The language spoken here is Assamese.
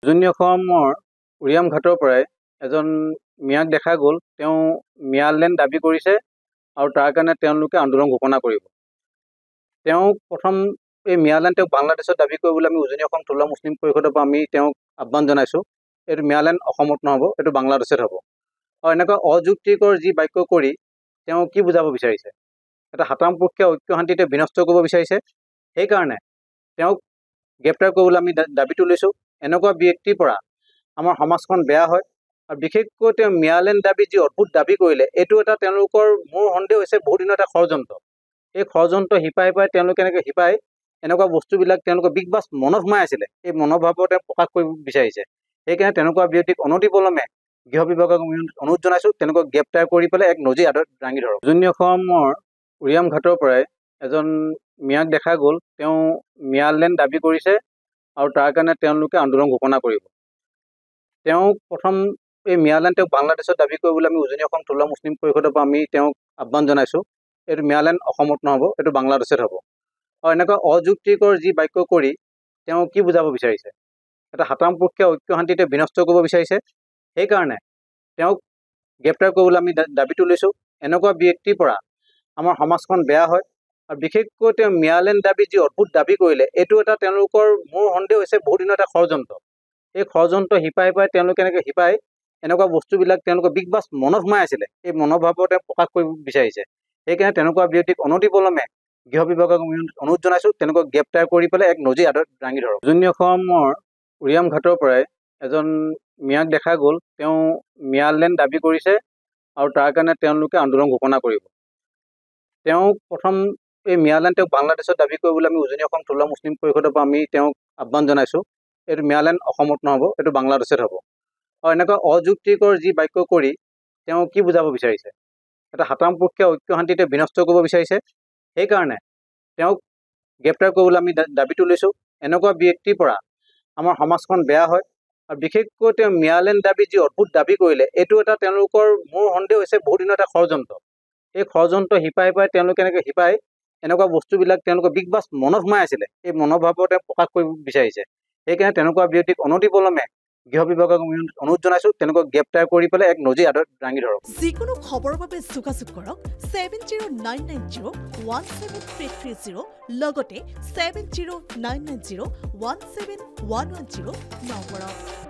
উজনি অসমৰ উৰিয়াম ঘাটৰ পৰাই এজন মিয়াক দেখা গ'ল। তেওঁ মিয়ালেণ্ড দাবী কৰিছে আৰু তাৰ কাৰণে তেওঁলোকে আন্দোলন ঘোষণা কৰিব। তেওঁ প্ৰথম এই মিয়ালেণ্ড তেওঁক বাংলাদেশত দাবী কৰিবলৈ আমি উজনি অসম থলুৱা মুছলিম পৰিষদৰ পৰা আমি তেওঁক আহ্বান জনাইছোঁ। এইটো মিয়ালেণ্ড অসমত নহ'ব, এইটো বাংলাদেশত হ'ব। আৰু এনেকুৱা অযুক্তিকৰ যি বাক্য কৰি তেওঁ কি বুজাব বিচাৰিছে, এটা সাতামপক্ষীয় ঐক্য শান্তিতে বিনষ্ট কৰিব বিচাৰিছে। সেইকাৰণে তেওঁক গ্ৰেপ্তাৰ কৰিবলৈ আমি দাবী তুলিছোঁ। এনেকুৱা ব্যক্তিৰ পৰা আমাৰ সমাজখন বেয়া হয়। আৰু বিশেষকৈ তেওঁ মিয়ালেণ্ড দাবী যি অদ্ভুত দাবী কৰিলে, এইটো এটা তেওঁলোকৰ মোৰ সন্দেহ হৈছে বহুত দিনৰ এটা ষড়যন্ত্ৰ। এই ষড়যন্ত্ৰ শিপাই তেওঁলোকে এনেকৈ শিপাই এনেকুৱা বস্তুবিলাক তেওঁলোকৰ বিগ বাছ মনত সোমাই আছিলে, এই মনোভাৱৰ তেওঁ প্ৰকাশ কৰিব বিচাৰিছে। সেইকাৰণে তেনেকুৱা ব্যক্তিক অনতিপলমে গৃহ বিভাগক অনুৰোধ জনাইছোঁ, তেওঁলোকক গ্ৰেপ্তাৰ কৰি পেলাই এক নজিৰ হাতত দাঙি ধৰক। উজনি অসমৰ উৰিয়াম ঘাটৰ পৰাই এজন মিয়াক দেখা গ'ল। তেওঁ মিয়ালেণ্ড দাবী কৰিছে আৰু তাৰ কাৰণে তেওঁলোকে আন্দোলন ঘোষণা কৰিব। তেওঁ প্ৰথম এই মিয়ালেণ্ড তেওঁক বাংলাদেশত দাবী কৰিবলৈ আমি উজনি অসম থলুৱা মুছলিম পৰিষদৰ পৰা আমি তেওঁক আহ্বান জনাইছোঁ। এইটো মিয়ালেণ্ড অসমত নহ'ব, এইটো বাংলাদেশত হ'ব। আৰু এনেকুৱা অযুক্তিকৰ যি বাক্য কৰি তেওঁ কি বুজাব বিচাৰিছে, এটা সাতামপক্ষীয় ঐক্য শান্তিতে বিনষ্ট কৰিব বিচাৰিছে। সেইকাৰণে তেওঁক গ্ৰেপ্তাৰ কৰিবলৈ আমি দাবী তুলিছোঁ। এনেকুৱা ব্যক্তিৰ পৰা আমাৰ সমাজখন বেয়া হয়। আৰু বিশেষকৈ তেওঁ মিয়ালেণ্ড দাবী যি অদ্ভুত দাবী কৰিলে, এইটো এটা তেওঁলোকৰ মোৰ সন্দেহ হৈছে বহুত দিনৰ এটা ষড়যন্ত্ৰ। এই ষড়যন্ত্ৰ শিপাই তেওঁলোকে এনেকৈ শিপাই এনেকুৱা বস্তুবিলাক তেওঁলোকৰ বিগ বাছ মনত সোমাই আছিলে, এই মনোভাৱৰ তেওঁ প্ৰকাশ কৰিব বিচাৰিছে। সেইকাৰণে তেনেকুৱা ব্যক্তিক অনতিপলমে গৃহ বিভাগক অনুৰোধ জনাইছোঁ, তেওঁলোকক গ্ৰেপ্তাৰ কৰি পেলাই এক নজিৰ হাতত দাঙি ধৰক। উজনি অসমৰ উৰিয়াম ঘাটৰ পৰাই এজন মিয়াক দেখা গ'ল। তেওঁ মিয়ালেণ্ড দাবী কৰিছে আৰু তাৰ কাৰণে তেওঁলোকে আন্দোলন ঘোষণা কৰিব। তেওঁ প্ৰথম এই মিয়ালেণ্ড তেওঁক বাংলাদেশত দাবী কৰিবলৈ আমি উজনি অসম থলুৱা মুছলিম পৰিষদৰ পৰা আমি তেওঁক আহ্বান জনাইছোঁ। এইটো মিয়ালেণ্ড অসমত নহ'ব, এইটো বাংলাদেশত হ'ব। আৰু এনেকুৱা অযুক্তিকৰ যি বাক্য কৰি তেওঁ কি বুজাব বিচাৰিছে, এটা সাতামপক্ষীয় ঐক্য শান্তিতে বিনষ্ট কৰিব বিচাৰিছে। সেইকাৰণে তেওঁক গ্ৰেপ্তাৰ কৰিবলৈ আমি দাবী তুলিছোঁ। এনেকুৱা ব্যক্তিৰ পৰা আমাৰ সমাজখন বেয়া হয়। আৰু বিশেষকৈ তেওঁ মিয়ালেণ্ড দাবী যি অদ্ভুত দাবী কৰিলে, এইটো এটা তেওঁলোকৰ মোৰ সন্দেহ হৈছে বহুত দিনৰ এটা ষড়যন্ত্ৰ। এই ষড়যন্ত্ৰ শিপাই তেওঁলোকে এনেকৈ শিপাই এনেকুৱা বস্তুবিলাক তেওঁলোকৰ বিগ বাছ মনত সোমাই আছিলে, এই মনোভাৱৰ তেওঁ প্ৰকাশ কৰিব বিচাৰিছে। সেইকাৰণে তেনেকুৱা ব্যক্তিক অনতিপলমে গৃহ বিভাগক অনুৰোধ জনাইছোঁ, তেওঁলোকক গ্ৰেপ্তাৰ কৰি পেলাই এক নজিৰ হাতত দাঙি ধৰক। যিকোনো খবৰৰ বাবে যোগাযোগ কৰক 7099017330 লগতে 7099017110 নম্বৰত।